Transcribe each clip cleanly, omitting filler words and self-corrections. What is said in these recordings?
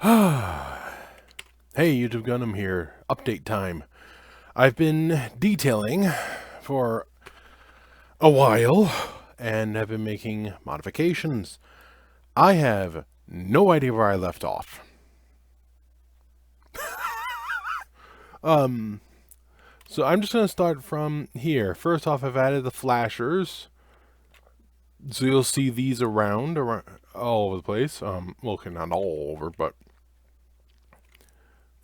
Hey, YouTube Gundam here. Update time. I've been detailing for a while and have been making modifications. I have no idea where I left off. So I'm just going to start from here. First off, I've added the flashers. So you'll see these around all over the place. Well, okay, not all over, but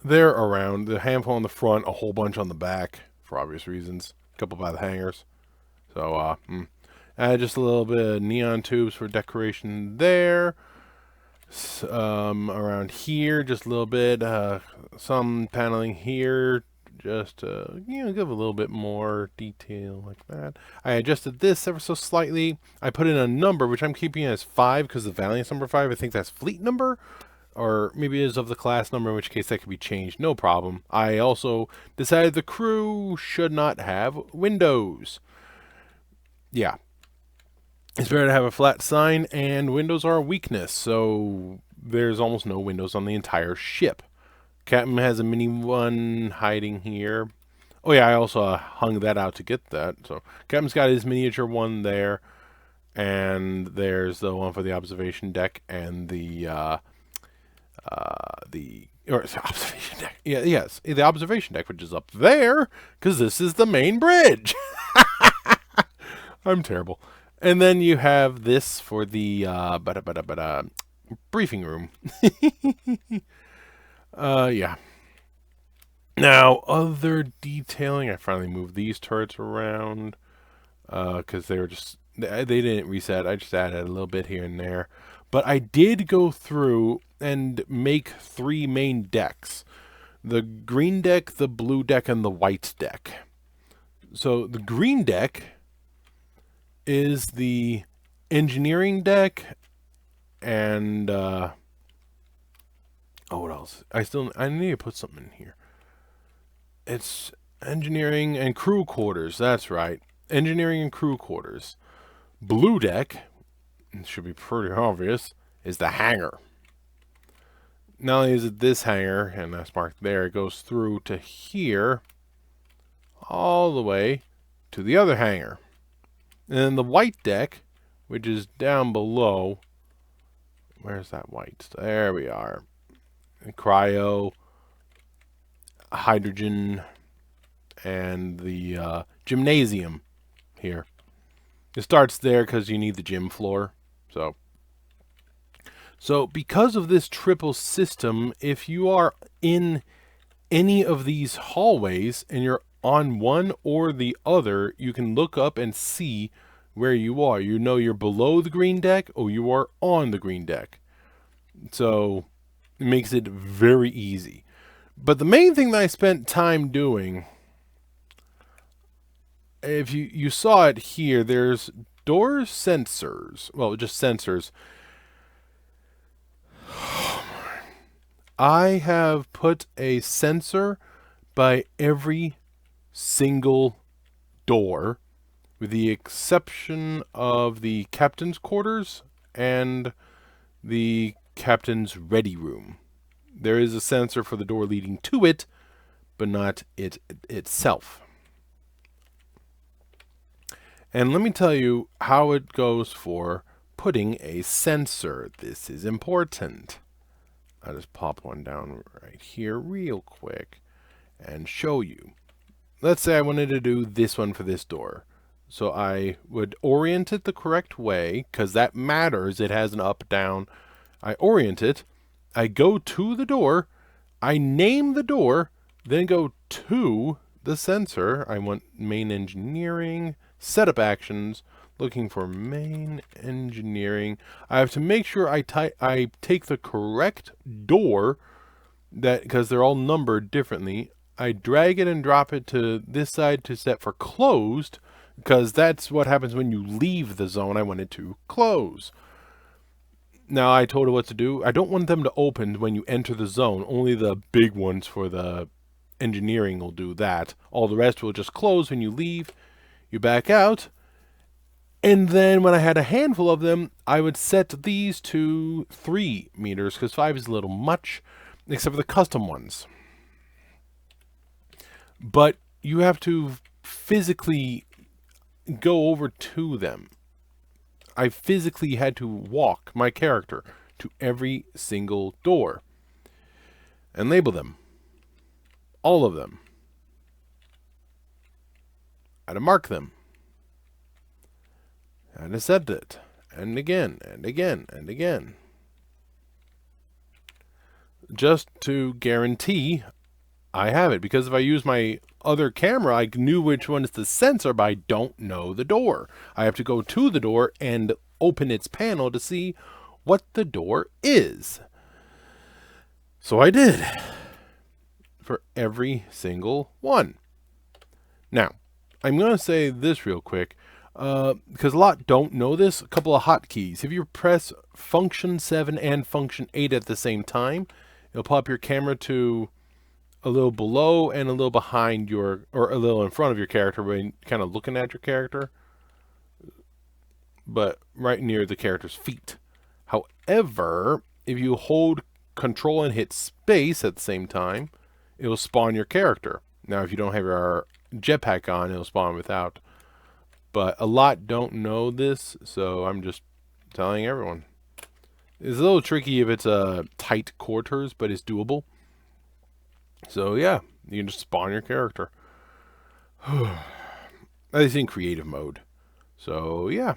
they're around. The handful on the front, a whole bunch on the back, for obvious reasons. A couple by the hangers. So, add just a little bit of neon tubes for decoration there. Around here, just a little bit. Some paneling here, just give a little bit more detail like that. I adjusted this ever so slightly. I put in a number, which I'm keeping as 5 because the Valiant's number 5. I think that's fleet number. Or maybe it is of the class number, in which case that could be changed. No problem. I also decided the crew should not have windows. Yeah. It's better to have a flat sign, and windows are a weakness, so there's almost no windows on the entire ship. Captain has a mini one hiding here. Oh yeah, I also hung that out to get that. So Captain's got his miniature one there, and there's the one for the observation deck and the observation deck. Yeah, yes, the observation deck, which is up there, because this is the main bridge. I'm terrible. And then you have this for the briefing room. Yeah. Now, other detailing. I finally moved these turrets around because they were they didn't reset. I just added a little bit here and there. But I did go through and make 3 main decks. The green deck, the blue deck, and the white deck. So the green deck is the engineering deck, and what else? I need to put something in here. It's engineering and crew quarters. That's right, engineering and crew quarters. Blue deck, it should be pretty obvious, is the hangar. Not only is it this hangar, and that's marked there, it goes through to here, all the way to the other hangar. And then the white deck, which is down below. Where's that white? There we are. Cryo, hydrogen, and the gymnasium here. It starts there because you need the gym floor. So because of this triple system, if you are in any of these hallways and you're on one or the other, you can look up and see where you are. You know you're below the green deck or you are on the green deck. So it makes it very easy. But the main thing that I spent time doing, if you saw it here, there's door sensors. Well, just sensors. I have put a sensor by every single door, with the exception of the captain's quarters and the captain's ready room. There is a sensor for the door leading to it, but not it itself. And let me tell you how it goes for putting a sensor. This is important. I'll just pop one down right here real quick and show you. Let's say I wanted to do this one for this door. So I would orient it the correct way, because that matters. It has an up, down. I orient it. I go to the door. I name the door. Then go to the sensor. I want main engineering. Setup actions. Looking for main engineering. I have to make sure I take the correct door, that because they're all numbered differently. I drag it and drop it to this side to set for closed, because that's what happens when you leave the zone. I want it to close. Now I told it what to do. I don't want them to open when you enter the zone. Only the big ones for the engineering will do that. All the rest will just close when you leave. You back out, And then when I had a handful of them, I would set these to 3 meters because 5 is a little much, except for the custom ones. But you have to physically go over to them. I physically had to walk my character to every single door and label them. All of them. I had to mark them. I had to set it. And again, and again, and again. Just to guarantee I have it. Because if I use my other camera, I knew which one is the sensor, but I don't know the door. I have to go to the door and open its panel to see what the door is. So I did. For every single one. Now, I'm going to say this real quick. Because a lot don't know this. A couple of hotkeys. If you press function 7 and function 8 at the same time, it'll pop your camera to a little below and a little behind your, or a little in front of your character when kind of looking at your character, but right near the character's feet. However, if you hold control and hit space at the same time, it will spawn your character. Now, if you don't have your jetpack on, it'll spawn without. But a lot don't know this, so I'm just telling everyone. It's a little tricky if it's tight quarters, but it's doable. So yeah, you can just spawn your character. At least in creative mode. So yeah.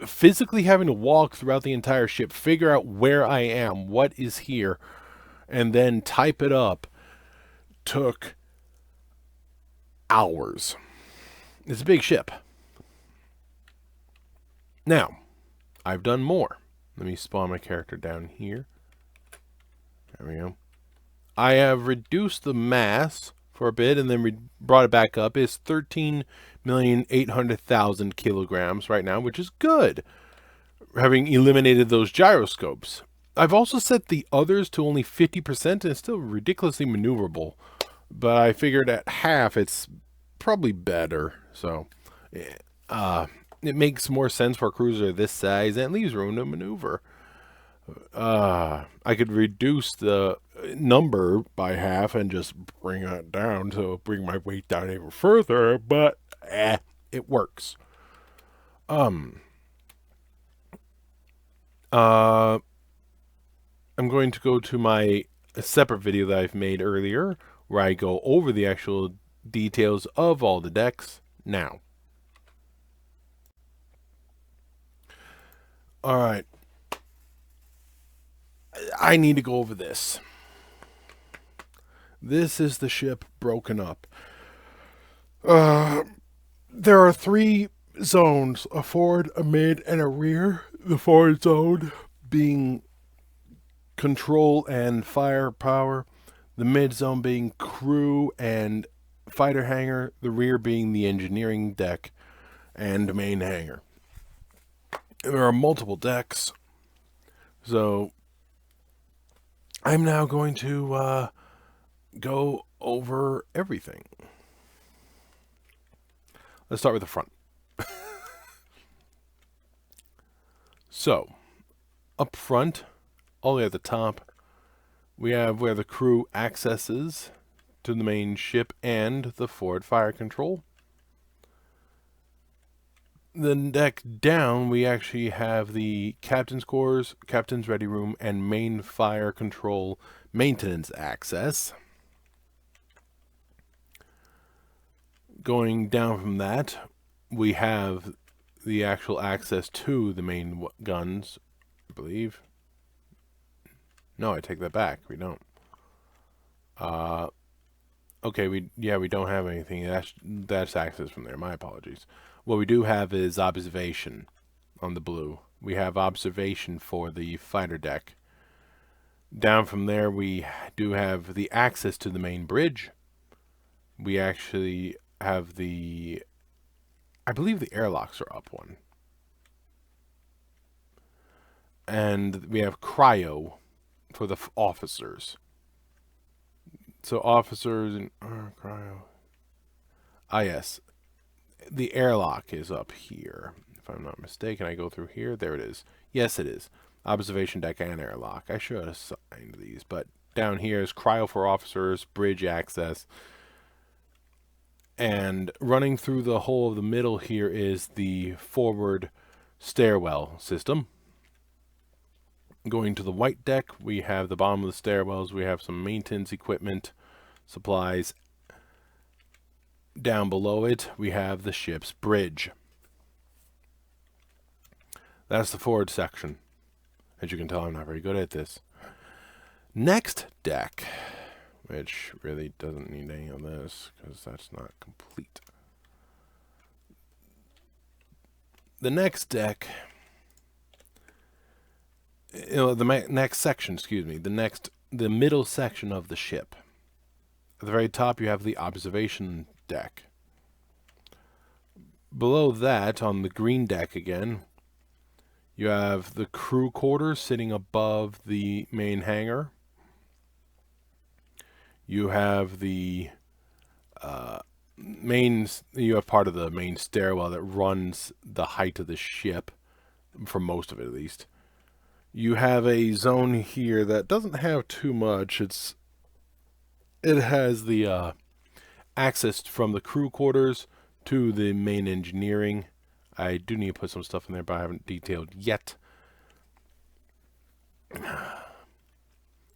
Physically having to walk throughout the entire ship, figure out where I am, what is here, and then type it up took hours. It's a big ship. Now, I've done more. Let me spawn my character down here. There we go. I have reduced the mass for a bit and then brought it back up. It's 13,800,000 kilograms right now, which is good, having eliminated those gyroscopes. I've also set the others to only 50% and it's still ridiculously maneuverable. But I figured at half it's probably better. So it makes more sense for a cruiser this size and leaves room to maneuver. I could reduce the number by half and just bring it down to bring my weight down even further, but it works. I'm going to go to my separate video that I've made earlier where I go over the actual details of all the decks now. All right. I need to go over this. This is the ship broken up. There are 3 zones, a forward, a mid, and a rear. The forward zone being control and firepower. The mid zone being crew and fighter hangar. The rear being the engineering deck and main hangar. There are multiple decks. So I'm now going to go over everything. Let's start with the front. So, up front, all the way at the top, we have where the crew accesses to the main ship and the forward fire control. The deck down, we actually have the captain's quarters, captain's ready room, and main fire control maintenance access. Going down from that, we have the actual access to the main guns, I believe. No, I take that back. We don't. Okay, we don't have anything. That's access from there. My apologies. What we do have is observation on the blue. We have observation for the fighter deck. Down from there, we do have the access to the main bridge. We actually have the, I believe the airlocks are up one. And we have cryo for the officers. So officers and cryo. Ah, yes. The airlock is up here. If I'm not mistaken, I go through here. There it is. Yes, it is. Observation deck and airlock. I should have signed these, but down here is cryo for officers, bridge access. And running through the whole of the middle here is the forward stairwell system. Going to the white deck, we have the bottom of the stairwells. We have some maintenance equipment, supplies. Down below it, we have the ship's bridge. That's the forward section. As you can tell, I'm not very good at this. Next deck, which really doesn't need any of this because that's not complete. The next deck, the next section, excuse me, the middle section of the ship. At the very top, you have the observation deck. Below that, on the green deck again, you have the crew quarters sitting above the main hangar. You have the you have part of the main stairwell that runs the height of the ship, for most of it at least. You have a zone here that doesn't have too much. It has the access from the crew quarters to the main engineering. I do need to put some stuff in there, but I haven't detailed yet.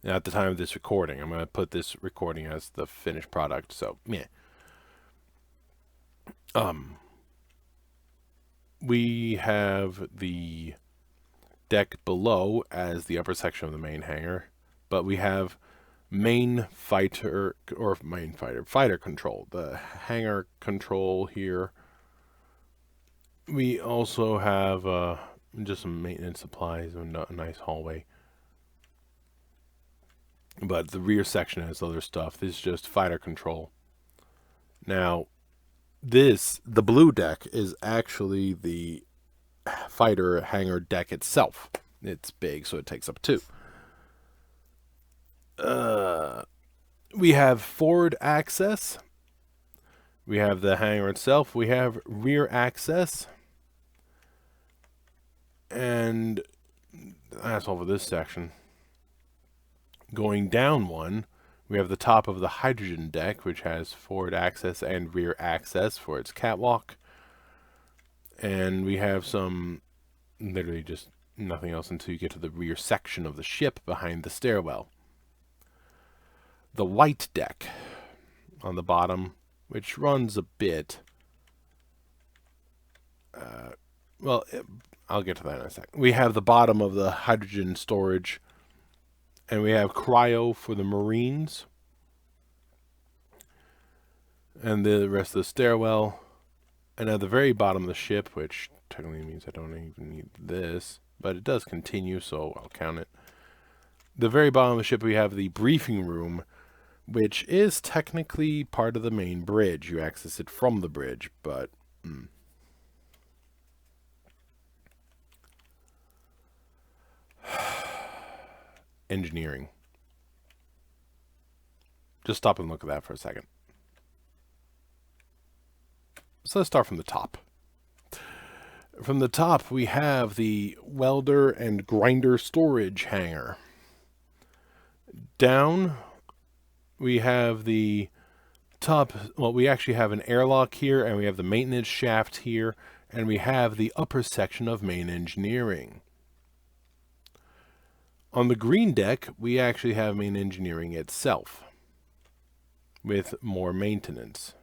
At the time of this recording, I'm going to put this recording as the finished product, so yeah. We have the deck below as the upper section of the main hangar, but we have fighter control, the hangar control here. We also have just some maintenance supplies and a nice hallway. But the rear section has other stuff. This is just fighter control. Now, the blue deck is actually the fighter hangar deck itself. It's big, so it takes up 2. We have forward access. We have the hangar itself. We have rear access. And that's all for this section. Going down one, we have the top of the hydrogen deck, which has forward access and rear access for its catwalk. And we have some, literally just nothing else until you get to the rear section of the ship behind the stairwell. The white deck on the bottom, which runs a bit. I'll get to that in a second. We have the bottom of the hydrogen storage. And we have cryo for the Marines. And the rest of the stairwell. And at the very bottom of the ship, which technically means I don't even need this, but it does continue, so I'll count it. The very bottom of the ship, we have the briefing room, which is technically part of the main bridge. You access it from the bridge, but... Engineering. Just stop and look at that for a second. So let's start from the top. From the top, we have the welder and grinder storage hangar. Down, we have the top, well, we actually have an airlock here, and we have the maintenance shaft here, and we have the upper section of main engineering. On the green deck, we actually have main engineering itself with more maintenance.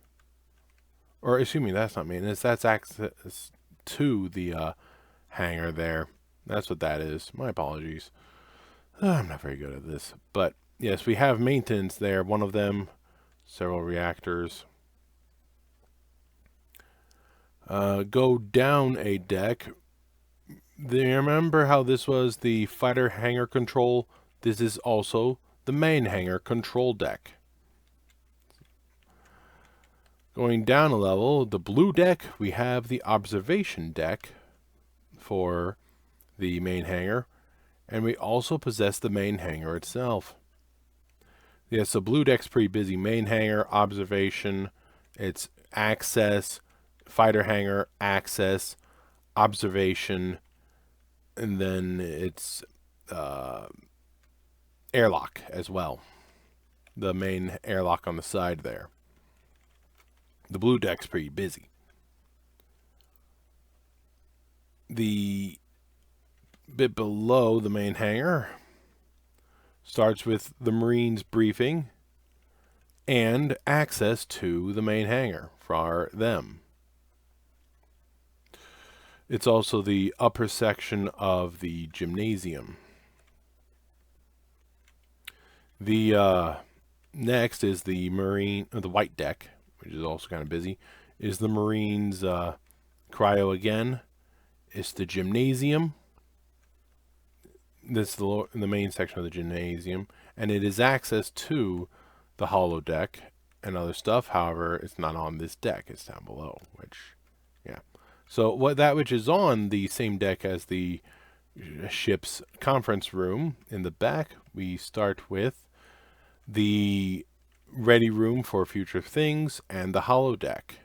Or, excuse me, that's not maintenance. That's access to the hangar there. That's what that is. My apologies. I'm not very good at this. But, yes, we have maintenance there. One of them, several reactors. Go down a deck. Do you remember how this was the fighter hangar control? This is also the main hangar control deck. Going down a level, the blue deck, we have the observation deck for the main hangar. And we also possess the main hangar itself. Yes, so blue deck's pretty busy. Main hangar, observation. It's access, fighter hangar, access, observation, and then it's airlock as well. The main airlock on the side there. The blue deck's pretty busy. The bit below the main hangar starts with the Marines briefing and access to the main hangar for them. It's also the upper section of the gymnasium. The next is the the white deck, which is also kind of busy. Is the Marines cryo again? It's the gymnasium. This is the main section of the gymnasium, and it is access to the hollow deck and other stuff. However, it's not on this deck. It's down below, which, yeah. So which is on the same deck as the ship's conference room in the back, we start with the ready room for future things and the hollow deck.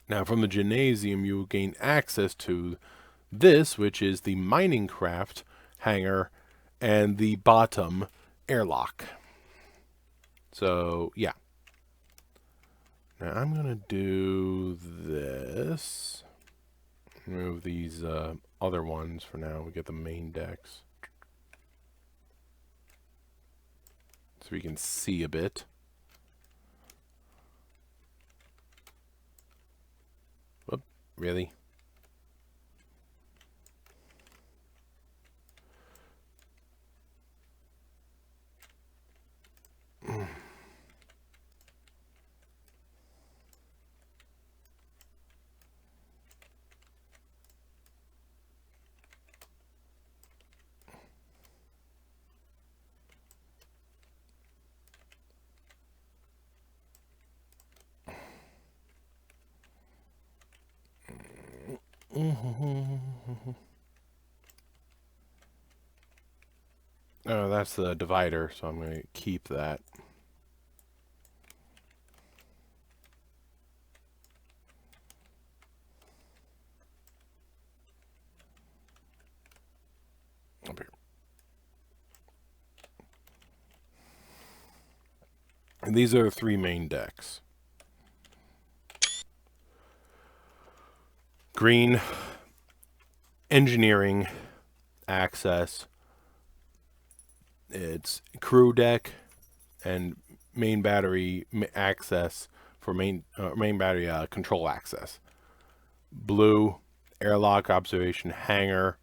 Now, from the gymnasium, you will gain access to this, which is the mining craft hangar and the bottom airlock. So, yeah. Now, I'm going to do this. Move these other ones for now. We get the main decks. So we can see a bit. Whoop, really? Oh, that's the divider, so I'm going to keep that. Up here. And these are the three main decks. Green, engineering, access. It's crew deck and main battery access for main battery control access. Blue, airlock, observation, hangar,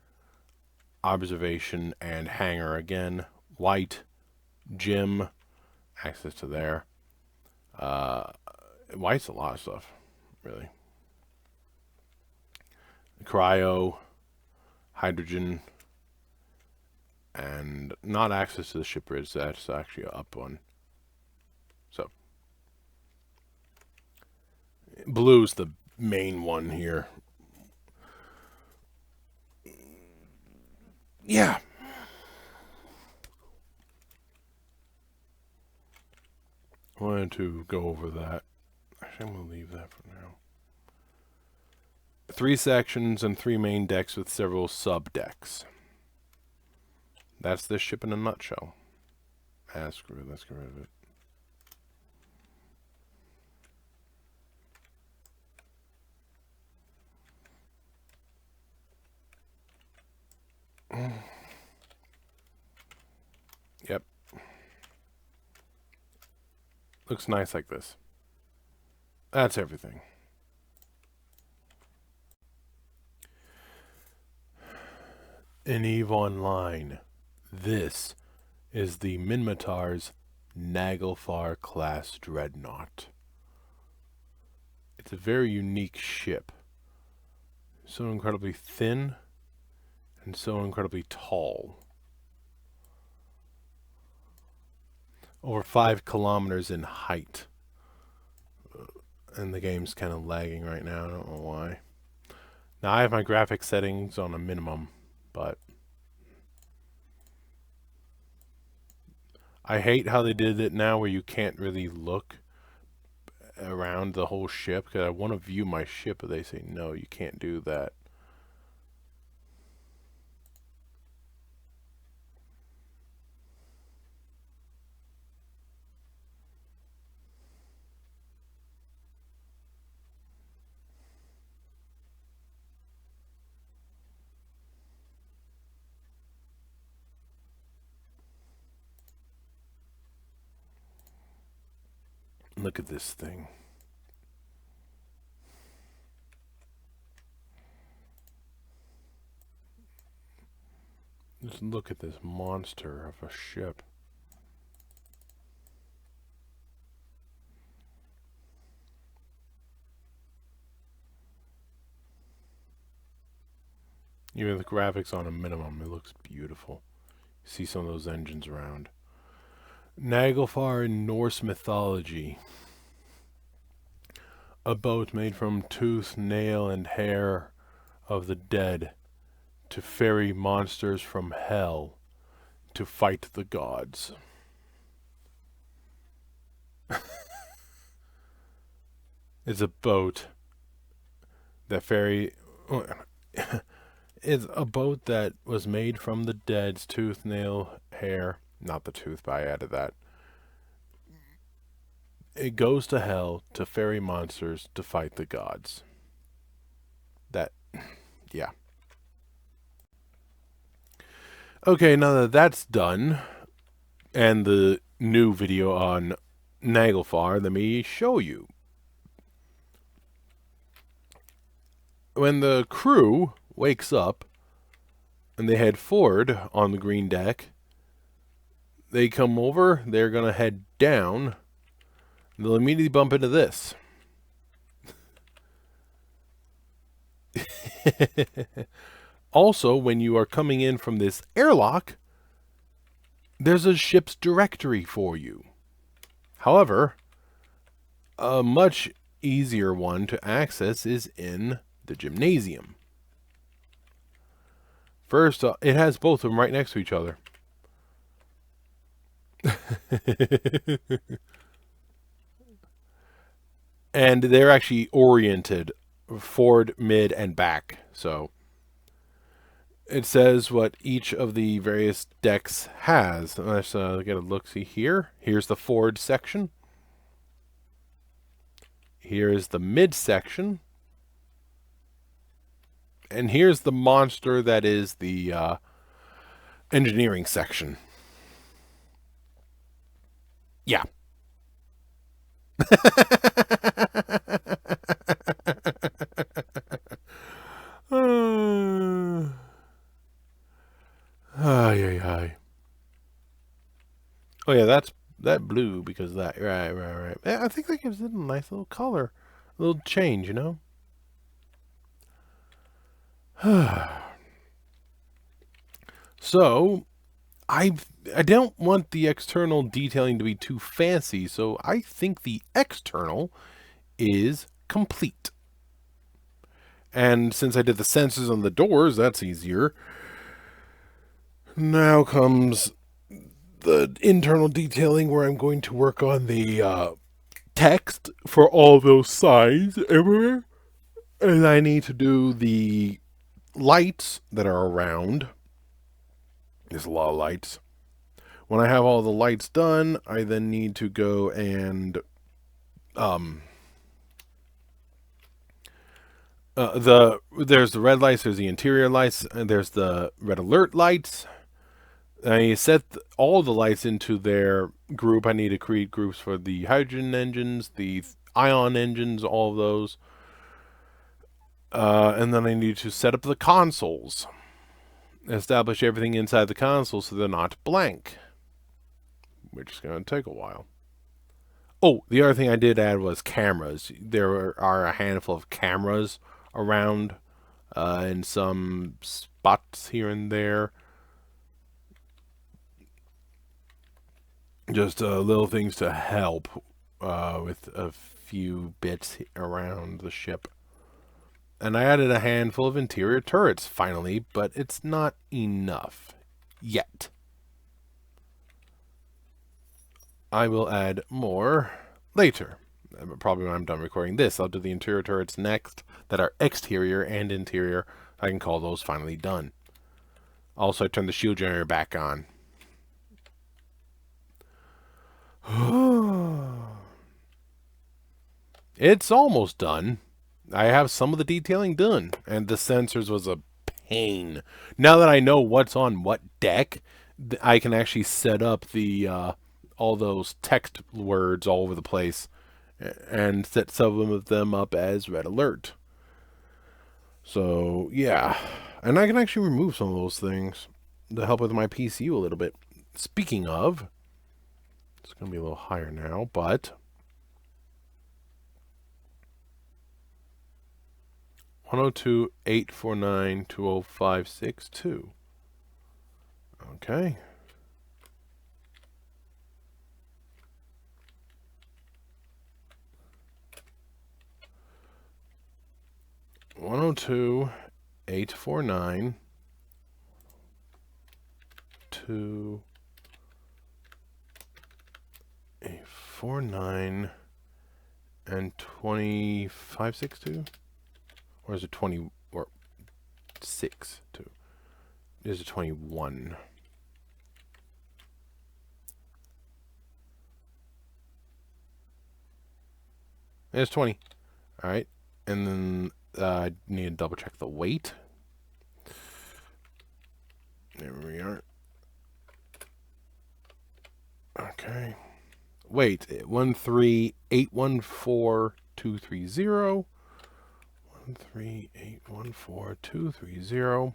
observation, and hangar again. White, gym, access to there. White's a lot of stuff, really. Cryo, hydrogen, and not access to the ship bridge. That's actually an up one. So, blue's the main one here. Yeah. I wanted to go over that. Actually, I'm going to leave that for now. 3 sections and 3 main decks with several sub-decks. That's this ship in a nutshell. Screw it. Let's get rid of it. Yep. Looks nice like this. That's everything. In EVE Online, this is the Minmatar's Naglfar class dreadnought. It's a very unique ship. So incredibly thin and so incredibly tall. Over 5 kilometers in height. And the game's kind of lagging right now, I don't know why. Now I have my graphics settings on a minimum, but I hate how they did it now where you can't really look around the whole ship? Because I want to view my ship, but they say, no, you can't do that. Look at this thing. Just look at this monster of a ship. Even the graphics on a minimum, it looks beautiful. You see some of those engines around. Naglfar in Norse mythology. A boat made from tooth, nail, and hair of the dead to ferry monsters from hell to fight the gods. It's a boat that ferry... It's a boat that was made from the dead's tooth, nail, hair. Not the tooth, but I added that. It goes to hell to ferry monsters to fight the gods. That, yeah. Okay, now that that's done, and the new video on Naglfar, let me show you. When the crew wakes up and they head forward on the green deck, they come over, they're going to head down, and they'll immediately bump into this. Also, when you are coming in from this airlock, there's a ship's directory for you. However, a much easier one to access is in the gymnasium. First, it has both of them right next to each other. And they're actually oriented forward, mid, and back. So it says what each of the various decks has. Let's get a look-see here. Here's the forward section. Here is the mid section. And here's the monster that is the engineering section. Yeah. Ay. Oh yeah, that's that blue because that right. I think that gives it a nice little color, a little change, you know. So, I don't want the external detailing to be too fancy, so I think the external is complete. And since I did the sensors on the doors, that's easier. Now comes the internal detailing where I'm going to work on the text for all those signs everywhere. And I need to do the lights that are around. There's a lot of lights. When I have all the lights done, I then need to go and there's the red lights, there's the interior lights, and there's the red alert lights. I set all the lights into their group. I need to create groups for the hydrogen engines, the ion engines, all of those. And then I need to set up the consoles. Establish everything inside the console so they're not blank. Which is going to take a while. Oh, the other thing I did add was cameras. There are a handful of cameras around in some spots here and there. Just little things to help with a few bits around the ship. And I added a handful of interior turrets finally, but it's not enough yet. I will add more later. Probably when I'm done recording this, I'll do the interior turrets next that are exterior and interior. I can call those finally done. Also, I turn the shield generator back on. It's almost done. I have some of the detailing done, and the sensors was a pain. Now that I know what's on what deck, I can actually set up the all those text words all over the place and set some of them up as red alert. So, yeah. And I can actually remove some of those things to help with my PCU a little bit. Speaking of, it's going to be a little higher now, but 102.849.20562. Okay. One oh two 849 2 849 and 2562, or is it 20 or 62? Is it 21? It's 20. All right, and then I need to double check the weight. There we are. Okay. Weight 13814.230. 13814.230.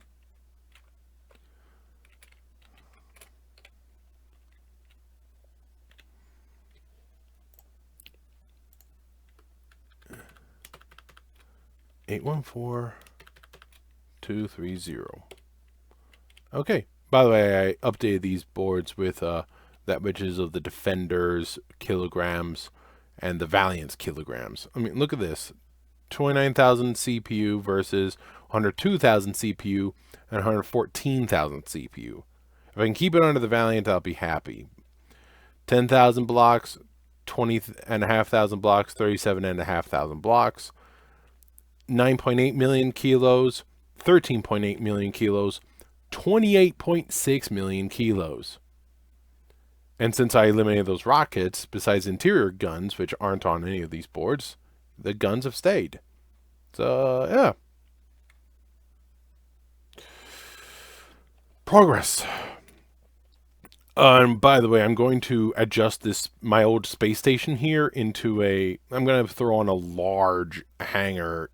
Okay. By the way, I updated these boards with that which is of the Defenders kilograms and the Valiant's kilograms. I mean, look at this. 29,000 CPU versus 102,000 CPU and 114,000 CPU. If I can keep it under the Valiant, I'll be happy. 10,000 blocks, 20,500 blocks, 37,500 blocks. 9.8 million kilos, 13.8 million kilos, 28.6 million kilos. And since I eliminated those rockets, besides interior guns, which aren't on any of these boards, the guns have stayed. So, yeah. Progress. And by the way, I'm going to adjust my old space station here into I'm going to throw on a large hangar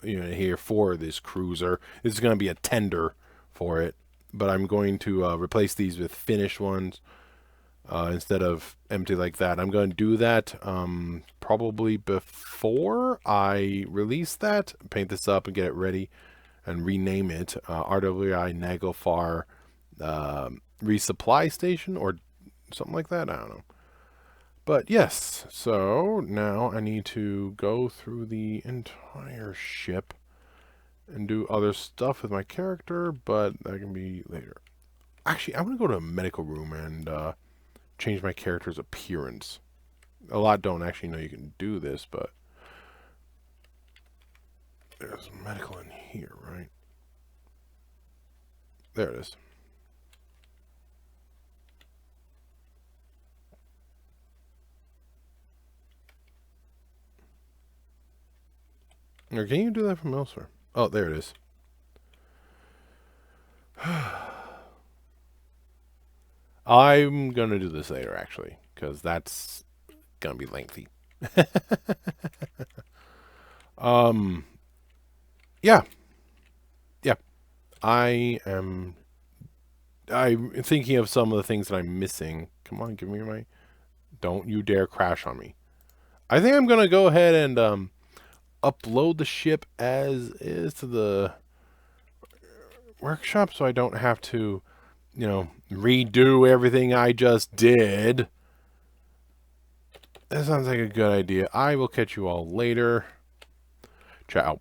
here for this cruiser. This is going to be a tender for it, but I'm going to replace these with finished ones instead of empty like that. I'm going to do that probably before I release that, paint this up and get it ready and rename it RWI Naglfar resupply station or something like that. I don't know. But yes, so now I need to go through the entire ship and do other stuff with my character, but that can be later. Actually, I'm going to go to a medical room and change my character's appearance. A lot don't actually know you can do this, but there's medical in here, right? There it is. Or can you do that from elsewhere? Oh, there it is. I'm going to do this later, actually, because that's going to be lengthy. Yeah. Yeah. I'm thinking of some of the things that I'm missing. Come on, give me my... Don't you dare crash on me. I think I'm going to go ahead and upload the ship as is to the workshop so I don't have to, redo everything I just did. That sounds like a good idea. I will catch you all later. Ciao.